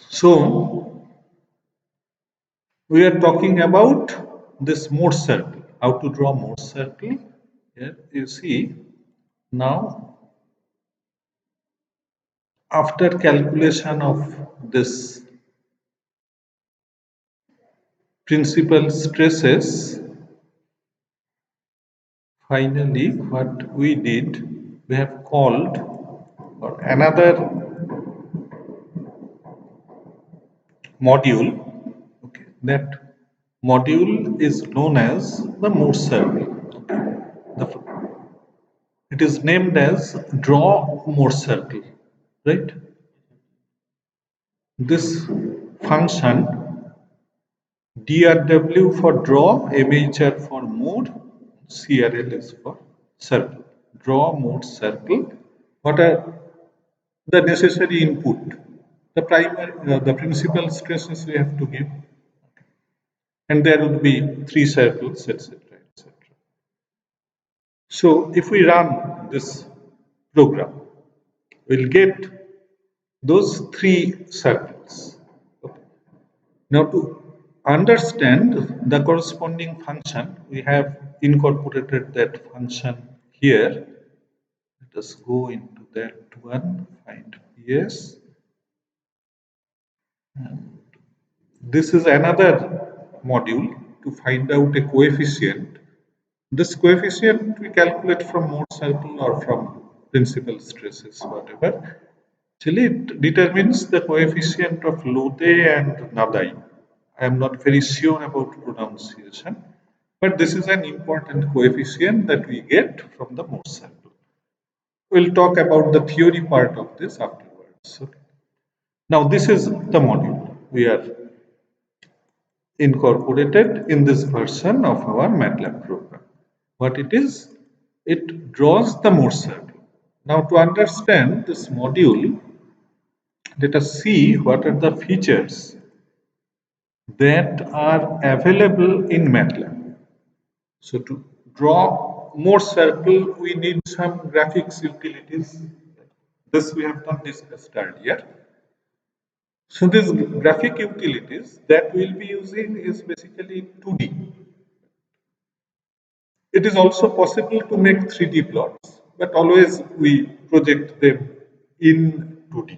So we are talking about this Morse circle, how to draw Morse circle. Here you see now after calculation of this principal stresses, finally what we did, we have called or another module. Okay, that module is known as the Morse circle. The, it is named as draw Morse circle, right? This function DRW for draw, MHR for mode, CRL is for circle. Draw, mode, circle. What are the necessary input? The primary, the principal stresses we have to give, and there would be three circles, etc., etc. So if we run this program, we'll get those three circles. Okay. Now to understand the corresponding function, we have incorporated that function here. Let us go into that one, find PS. This is another module to find out a coefficient. This coefficient we calculate from mode circle or from principal stresses, whatever. Actually, it determines the coefficient of Lode and Nadai. I am not very sure about pronunciation, but this is an important coefficient that we get from the mode circle. We'll talk about the theory part of this afterwards. Okay. Now, this is the module we are incorporated in this version of our MATLAB program. What it is? It draws the Morse circle. Now, to understand this module, let us see what are the features that are available in MATLAB. So, to draw Morse circle, we need some graphics utilities. This we have not discussed earlier. So, these graphic utilities that we'll be using is basically 2D. It is also possible to make 3D plots, but always we project them in 2D.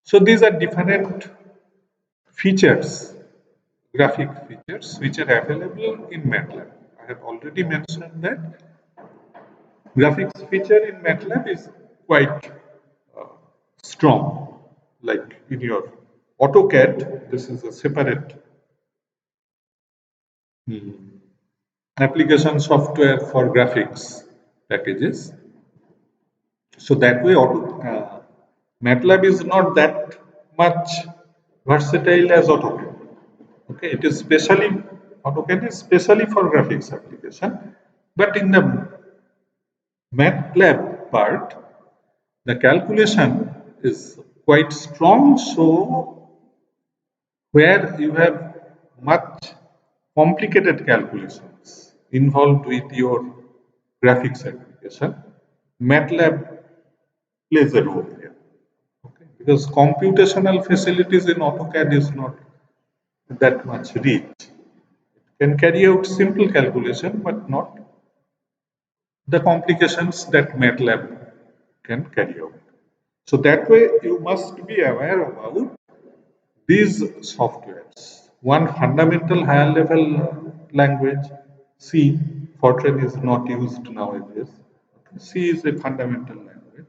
So these are different features, graphic features, which are available in MATLAB. I have already mentioned that graphics feature in MATLAB is quite strong. Like in your AutoCAD, this is a separate application software for graphics packages. So that way, MATLAB is not that much versatile as AutoCAD. Okay, it is specially AutoCAD is specially for graphics application, but in the MATLAB part, the calculation is quite strong. So where you have much complicated calculations involved with your graphics application, MATLAB plays a role here. Okay. Because computational facilities in AutoCAD is not that much rich. It can carry out simple calculation, but not the complications that MATLAB can carry out. So that way you must be aware about these softwares. One fundamental higher level language, C, Fortran is not used nowadays. C is a fundamental language.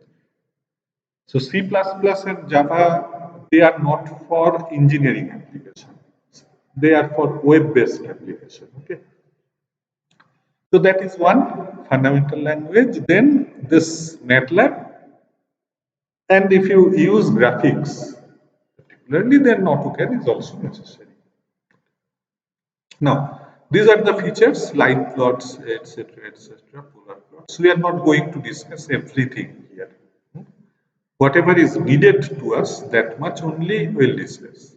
So C++ and Java, they are not for engineering applications. They are for web-based application. Okay. So that is one fundamental language. Then this MATLAB, and if you use graphics, particularly then AutoCAD is also necessary. Now, these are the features, line plots, etc., etc., polar plots. We are not going to discuss everything here. Whatever is needed to us, that much only we'll discuss.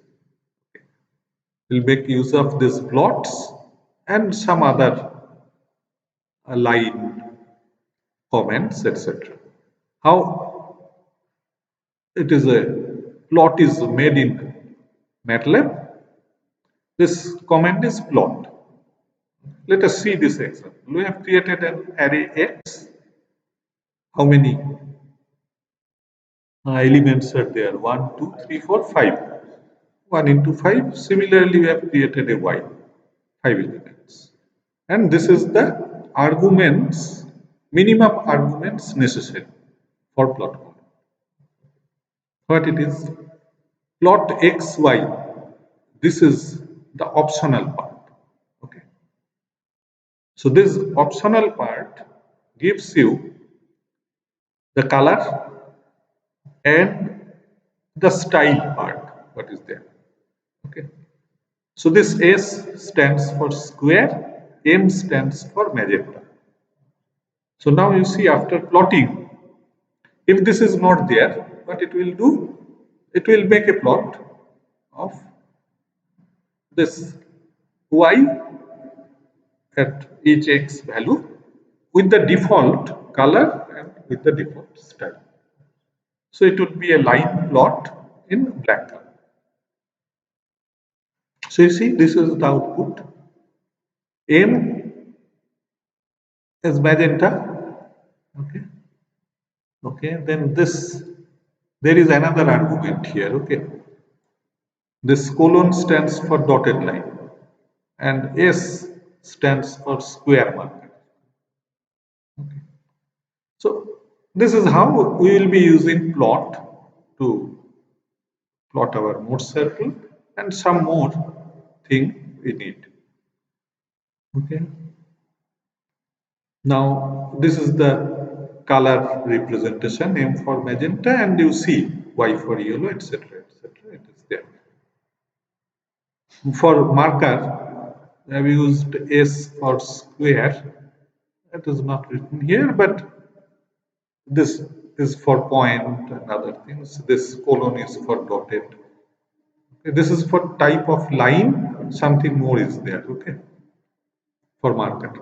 Okay. We'll make use of these plots and some other line comments, etc. How it is a plot is made in MATLAB. This command is plot. Let us see this example. We have created an array X. How many elements are there? 1, 2, 3, 4, 5. 1 into 5. Similarly, we have created a Y. 5 elements. And this is the arguments, minimum arguments necessary for plot command. What it is? Plot X, Y. This is the optional part. Okay. So this optional part gives you the color and the style part. What is there? Okay. So this S stands for square, M stands for magenta. So now you see after plotting, if this is not there, what it will do? It will make a plot of this Y at each X value with the default color and with the default style. So it would be a line plot in black color. So you see, this is the output. M is magenta. Okay. Okay. Then this, there is another argument here. Okay. This colon stands for dotted line, and S stands for square marker. Okay. So this is how we will be using plot to plot our mode circle and some more thing we need. Okay. Now this is the color representation, M for magenta, and you see Y for yellow, etc. etc. It is there. For marker, I have used S for square. It is not written here, but this is for point and other things. This colon is for dotted. Okay, this is for type of line. Something more is there. Okay, for marker.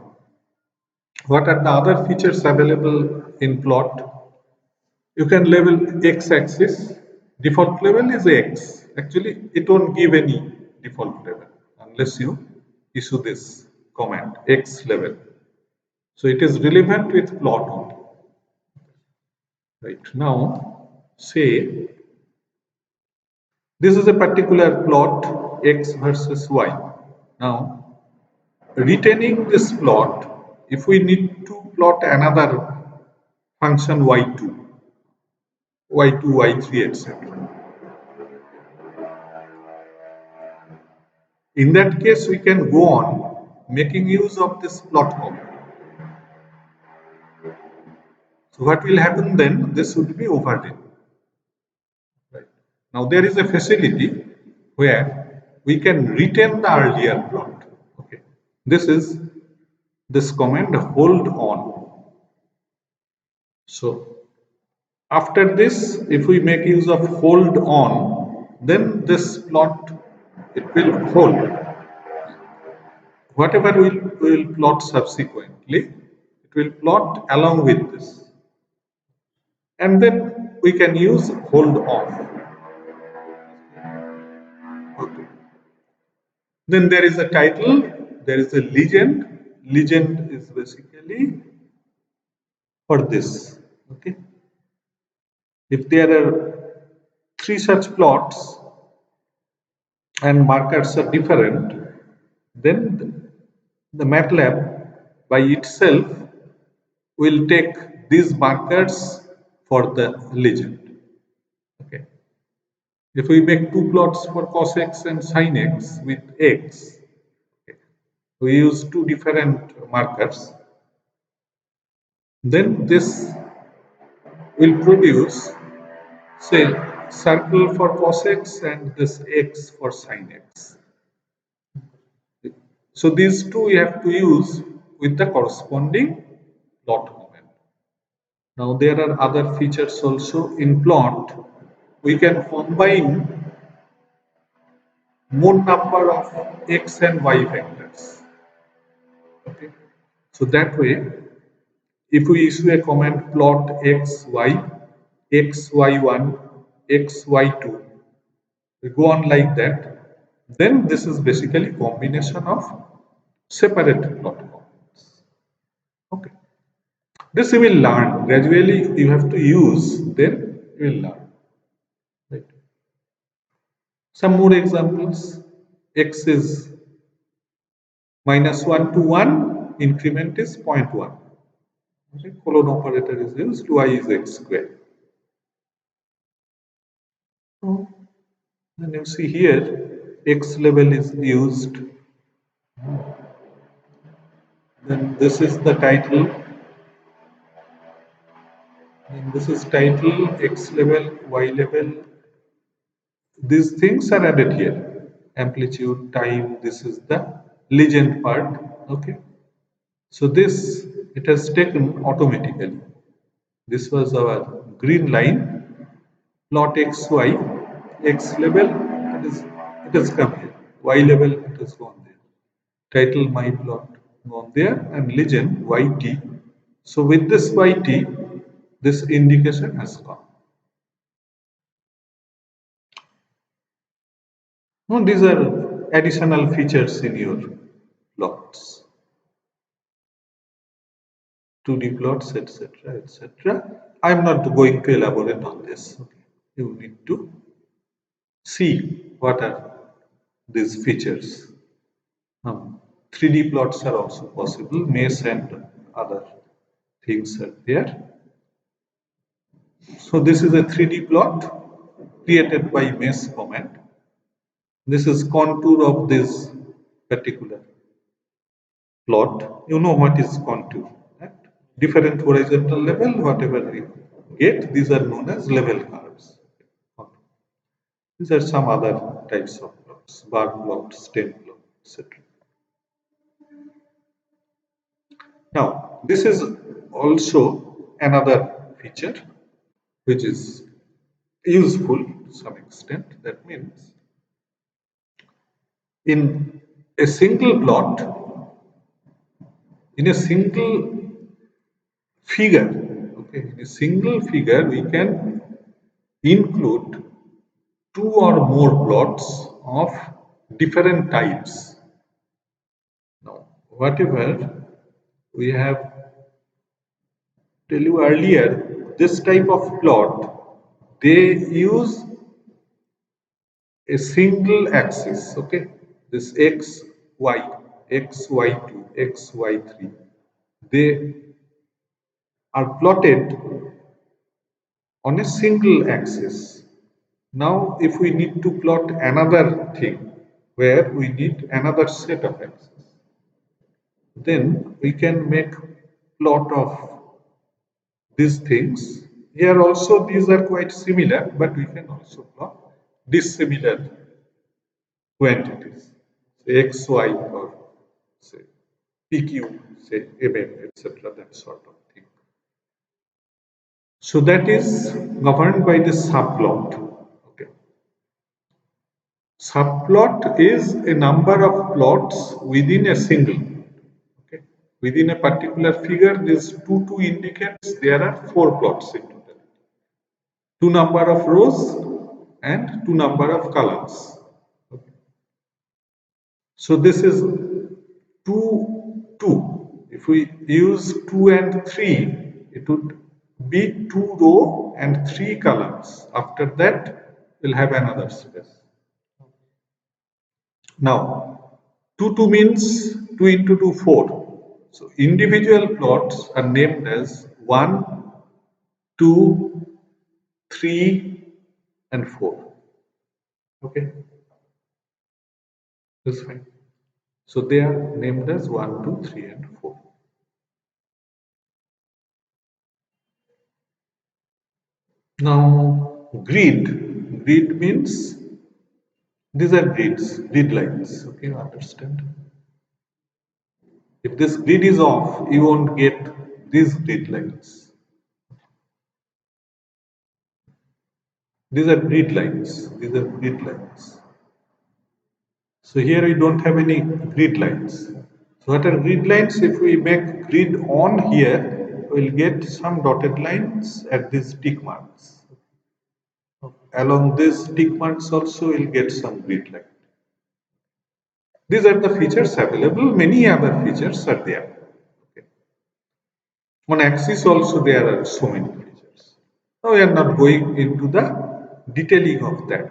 What are the other features available in plot? You can label x-axis. Default level is x. Actually, it won't give any default level unless you issue this command x level. So it is relevant with plot only. Right now, say this is a particular plot x versus y. Now, retaining this plot, if we need to plot another function y2, y2, y3, etc. In that case, we can go on making use of this plot command. So what will happen then? This would be overridden. Right. Now there is a facility where we can retain the earlier plot. Okay. This is this command hold on. So after this, if we make use of hold on, then this plot it will hold. Whatever we will plot subsequently, it will plot along with this. And then we can use hold off. Okay. Then there is a title, there is a legend. Legend is basically for this. Okay. If there are 3 such plots and markers are different, then the MATLAB by itself will take these markers for the legend. Okay. If we make 2 plots for cos x and sin x with x, okay, we use 2 different markers, then this will produce, say, circle for cos x and this x for sin x. So these two we have to use with the corresponding plot command. Now there are other features also in plot. We can combine more number of x and y vectors. Okay. So that way, if we issue a command plot x y, x y1, x, y2, we go on like that, then this is basically combination of separate plot components. Okay. This you will learn. Gradually you have to use, then you will learn. Right. Some more examples. X is -1 to 1, increment is 0.1. Okay. Colon operator is used, y is x square. So, then you see here, x level is used. Then this is the title. Then this is title, x level, y level. These things are added here. Amplitude, time, this is the legend part. Okay. So this, it has taken automatically. This was our green line, plot x, y, x level, it has come here. Y level, it has gone there. Title, my plot, gone there, and legend, YT. So with this YT, this indication has come. Now these are additional features in your plots. 2D plots, etc., etc. I am not going to elaborate on this. Okay. You need to see what are these features. 3D plots are also possible. Mesh and other things are there. So this is a 3D plot created by mesh command. This is contour of this particular plot. You know what is contour, right? Different horizontal level, whatever we get, these are known as level curves. These are some other types of plots, bar plot, stem plot, etc. Now, this is also another feature which is useful to some extent. That means in a single plot, in a single figure, okay, in a single figure, we can include two or more plots of different types. Now, whatever we have tell you earlier, this type of plot, they use a single axis, okay? This x, y, x, y2, x, y3. They are plotted on a single axis. Now, if we need to plot another thing where we need another set of axes, then we can make plot of these things. Here also these are quite similar, but we can also plot dissimilar quantities, say x, y, or say PQ, say MM, etc., that sort of thing. So that is governed by the subplot. Okay. Subplot is a number of plots within a single. Okay. Within a particular figure, this 2 indicates there are 4 plots in total. 2 number of rows and 2 number of columns. Okay. So this is 2, 2. If we use 2 and 3, it would be 2 row and 3 columns. After that, we'll have another space. Now, 2, 2 means 2 into 2, 4. So individual plots are named as 1, 2, 3, and 4. Okay, that's fine. So they are named as 1, 2, 3, and 4. Now, grid means these are grid lines. Okay, you understand? If this grid is off, you won't get these grid lines. These are grid lines. These are grid lines. So here we don't have any grid lines. So what are grid lines? If we make grid on here, we'll get some dotted lines at these tick marks. along these tick marks also will get some grid line. These are the features available. Many other features are there. Okay. On axis also there are so many features. Now we are not going into the detailing of that.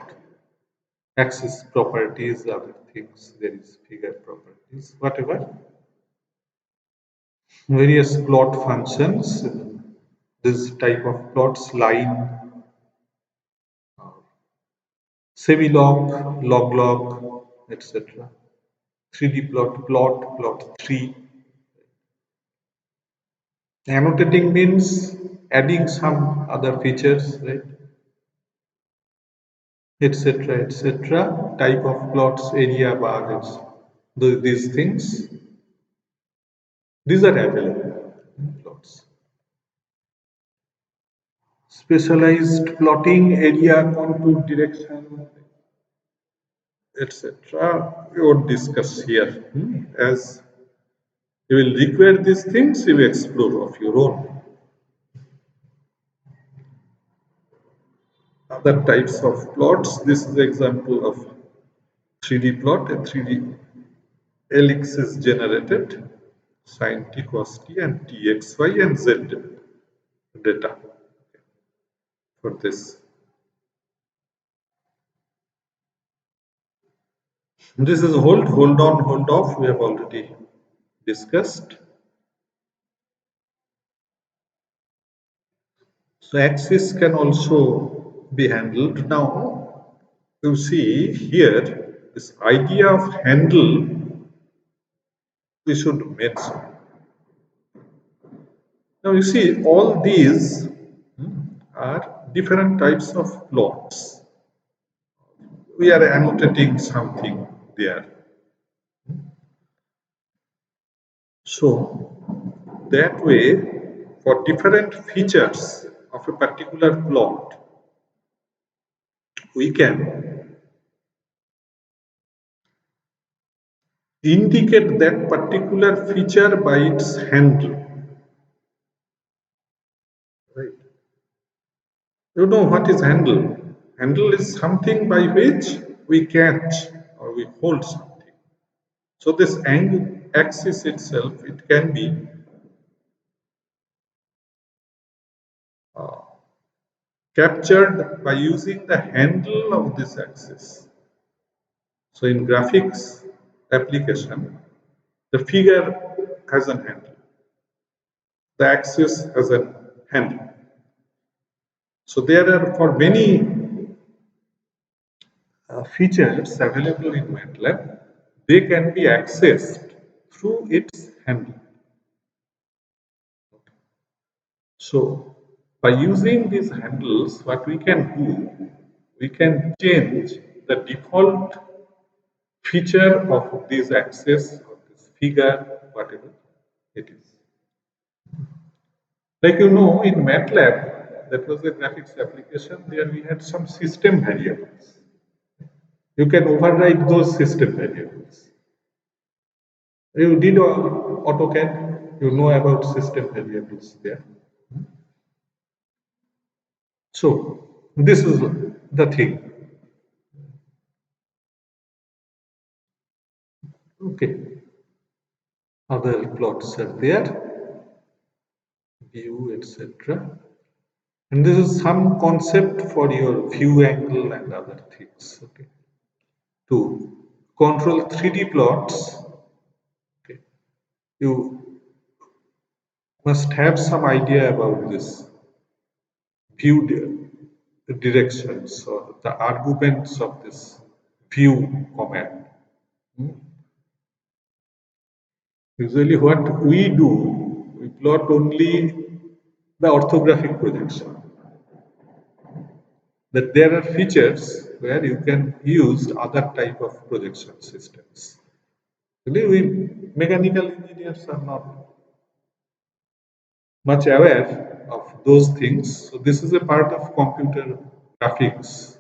Axis properties, other things, there is figure properties, whatever. Various plot functions, this type of plots, line, semi-log, log-log, etc. 3D plot, plot 3. Annotating means adding some other features, right? Etc. etc. Type of plots, area bar, these things. These are available in plots. Specialized plotting, area, contour, direction, etc. We won't discuss here. As you will require these things, you will explore of your own. Other types of plots. This is the example of 3D plot. A 3D helix is generated, sin t, cos t, and t, x, y, and z data for this. This is hold on, hold off. We have already discussed. So axis can also be handled. Now you see here this idea of handle we should mention. Now you see all these are different types of plots. We are annotating something there. So that way, for different features of a particular plot, we can indicate that particular feature by its handle. Right. You know what is handle? Handle is something by which we catch or we hold something. So this axis itself, it can be uh, captured by using the handle of this axis. So in graphics application, the figure has a handle. The axis has a handle. So there are for many features available in MATLAB, they can be accessed through its handle. So by using these handles, what we can do, we can change the default feature of this axis or this figure, whatever it is. Like you know, in MATLAB, that was a graphics application, there we had some system variables. You can override those system variables. You did AutoCAD, you know about system variables there. So, this is the thing. Okay. Other plots are there, view, etc. And this is some concept for your view angle and other things. Okay. To control 3D plots, okay, you must have some idea about this view directions or the arguments of this view command. Usually what we do, we plot only the orthographic projection. That there are features where you can use other type of projection systems. Really, we mechanical engineers are not much aware of those things. So this is a part of computer graphics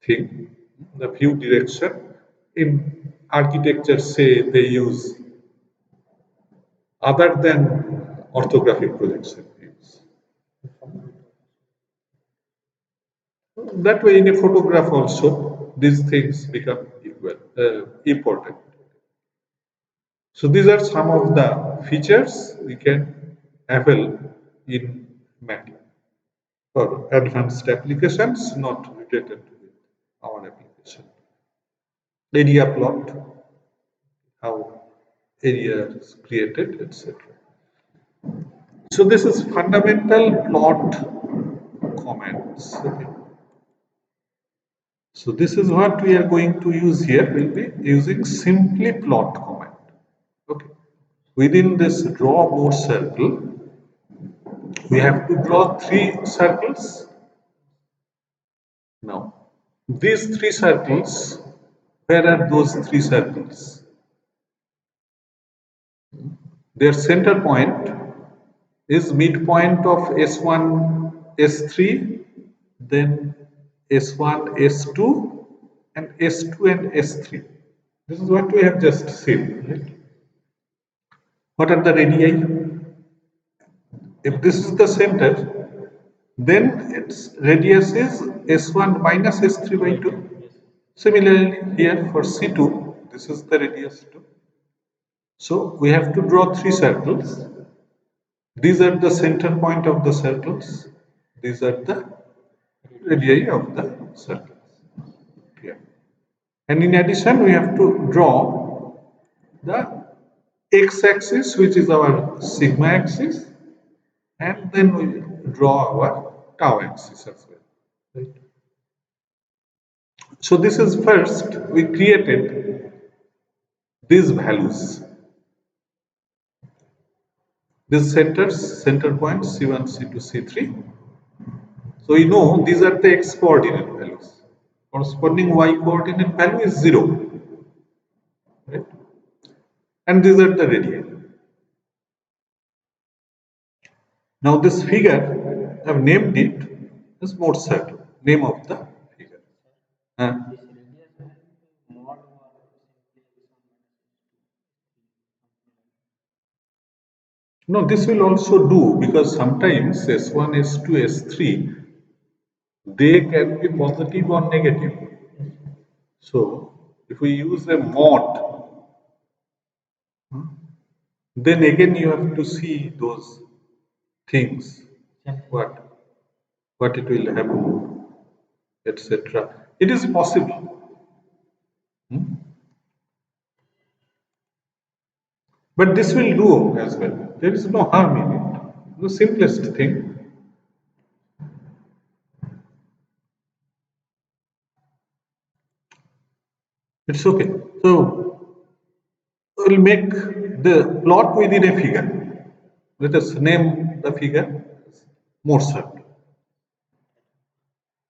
thing. The view direction in architecture say they use other than orthographic projection views. That way, in a photograph also, these things become important. So these are some of the features we can avail in MATLAB for advanced applications not related with our application. Area plot, how area is created, etc. So this is fundamental plot commands. Okay. So this is what we are going to use here. We'll be using simply plot command. Okay. Within this draw more circle, we have to draw 3 circles. Now, these 3 circles, where are those 3 circles? Their center point is midpoint of S1, S3, then S1, S2, and S2 and S3. This is what we have just seen. Right? What are the radii? If this is the center, then its radius is S1 minus S3 by 2. Similarly, here for C2, this is the radius 2. So we have to draw 3 circles. These are the center point of the circles. These are the radii of the circles. Yeah. And in addition, we have to draw the x-axis, which is our sigma axis, and then we draw our tau axis as well. Right? So this is first we created these values. These center points C1, C2, C3. So we know these are the x coordinate values. Corresponding y coordinate value is 0. Right? And these are the radii. Now this figure, I have named it as Morse circle, name of the figure. No, this will also do because sometimes S1, S2, S3, they can be positive or negative. So if we use a mod, then again you have to see those things, what it will happen, etc. It is possible. But this will do as well. There is no harm in it. The simplest thing. It's okay. So we'll make the plot within a figure. Let us name the figure Morse circle.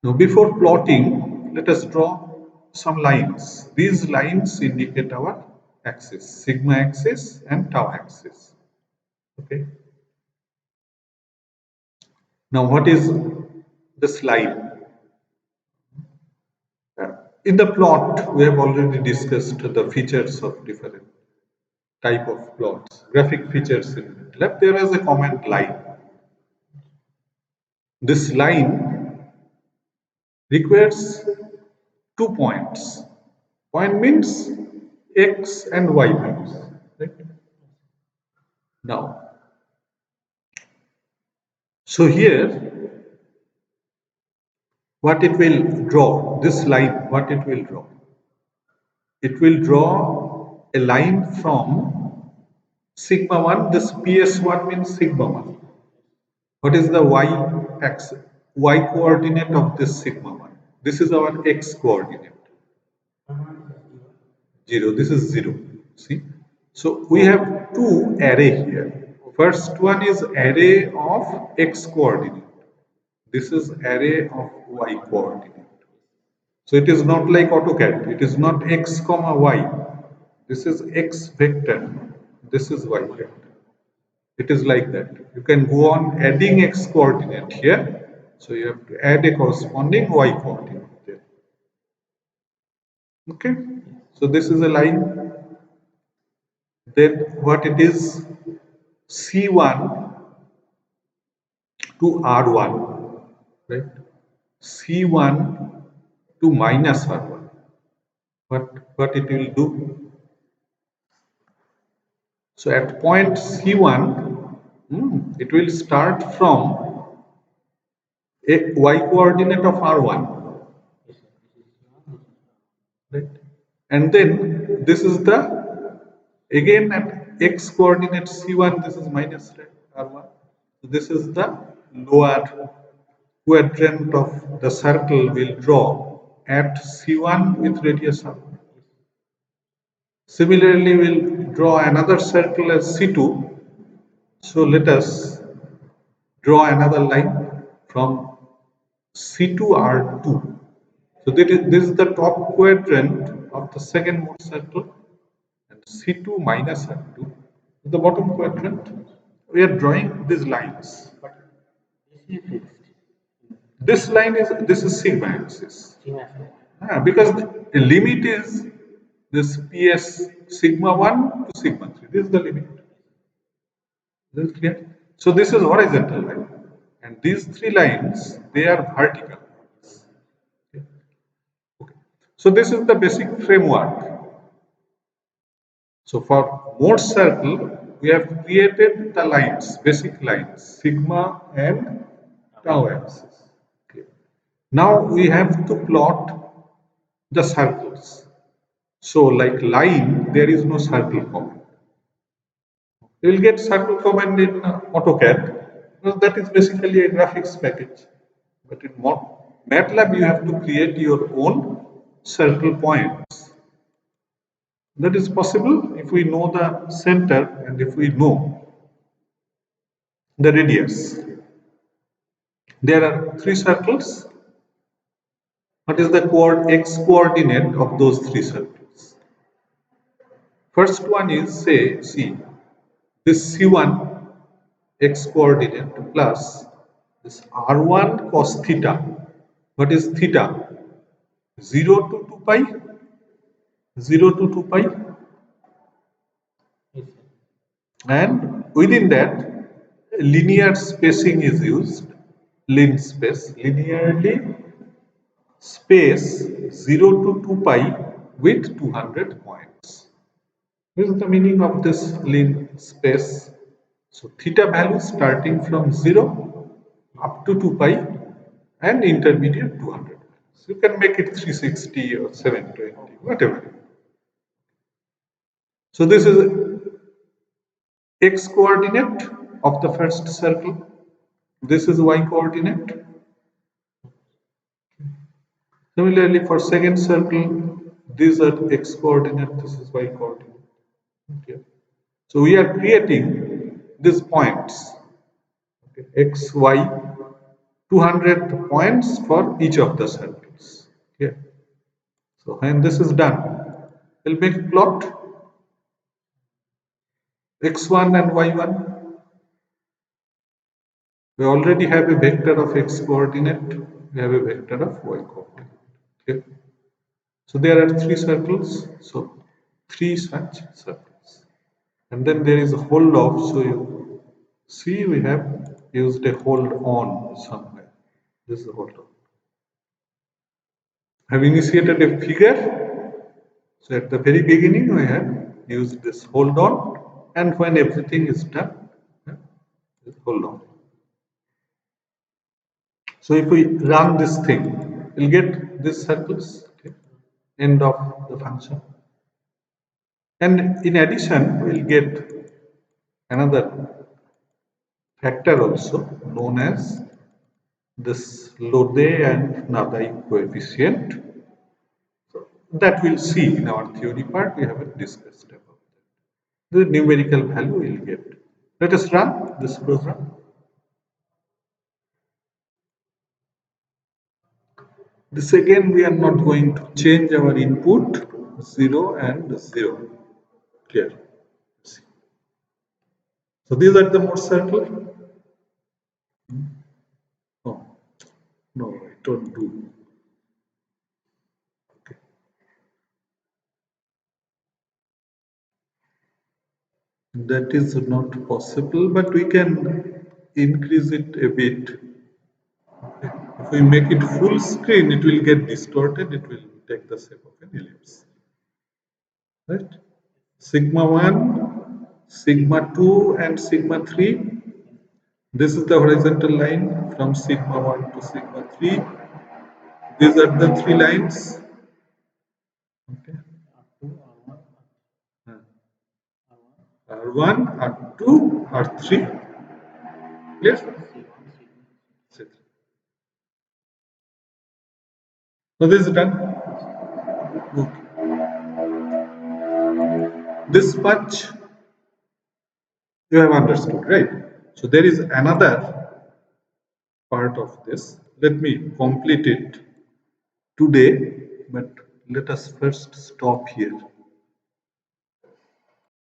Now before plotting, let us draw some lines. These lines indicate our axis, sigma axis and tau axis. Okay. Now what is this line? In the plot, we have already discussed the features of different type of plots, graphic features in MATLAB. There is a command line. This line requires 2 points. Point means x and y values. Right? Now, so here, what it will draw, this line, what it will draw? It will draw a line from sigma 1, this PS1 means sigma 1. What is the y axis, y coordinate of this sigma 1? This is our x coordinate. 0, this is 0. See? So we have two array here. First one is array of x coordinate. This is array of y coordinate. So it is not like AutoCAD. It is not x comma y. This is x vector. This is y vector. It is like that. You can go on adding x coordinate here. So you have to add a corresponding y coordinate there. Okay. So this is a line. Then what it is? C1 to R1. Right. C1 to minus R1. What it will do? So at point C1, it will start from a y coordinate of R1, right? And then this is the again at x coordinate C1, this is minus R1. So this is the lower quadrant of the circle we'll draw at C1 with radius R1. Similarly, we'll draw another circle as C2. So let us draw another line from C to R2. So this is the top quadrant of the second mode circle, and C2 minus R2 is the bottom quadrant. We are drawing these lines. This is sigma axis. Because the limit is this PS sigma 1 to sigma 3. This is the limit. This is clear? So this is horizontal line. And these three lines, they are vertical. Okay. So this is the basic framework. So for mode circle, we have created the lines, basic lines, sigma and tau axis. Okay. Now we have to plot the circles. So like line, there is no circle command. You will get circle command in AutoCAD, because that is basically a graphics package. But in MATLAB, you have to create your own circle points. That is possible if we know the center and if we know the radius. There are three circles. What is the x coordinate of those three circles? First one is, say, see, this C1 x coordinate plus this R1 cos theta. What is theta? 0 to 2 pi? 0 to 2 pi? And within that, linear spacing is used, lin space, linearly space 0 to 2 pi with 200 points. This is the meaning of this lin space. So theta value starting from 0 up to 2 pi and intermediate 200. So you can make it 360 or 720, whatever. So this is x coordinate of the first circle. This is y coordinate. Similarly, for second circle, these are x coordinate, this is y coordinate. Okay. So we are creating these points, okay, x, y, 200 points for each of the circles. Okay. So when this is done, we'll make a plot x1 and y1. We already have a vector of x coordinate, we have a vector of y coordinate. Okay. So there are three circles, so three such circles. And then there is a hold off, so you see we have used a hold on somewhere. This is a hold on. Have initiated a figure. So at the very beginning we have used this hold on, and when everything is done, hold on. So if we run this thing, we'll get these circles, okay, end of the function. And in addition, we'll get another factor also known as this Lode and Nadai coefficient. So that we'll see in our theory part, we haven't discussed about that. The numerical value we'll get. Let us run this program. This again, we are not going to change our input 0 and 0. Clear. So these are the mode circle. Oh, no, I don't do. Okay. That is not possible, but we can increase it a bit. Okay. If we make it full screen, it will get distorted, it will take the shape of an ellipse. Right? Sigma 1, sigma 2 and sigma 3. This is the horizontal line from sigma 1 to sigma 3. These are the three lines. Okay. R1, R2, R3. Clear? So this is done. Okay. This much you have understood, right? So there is another part of this. Let me complete it today, but let us first stop here.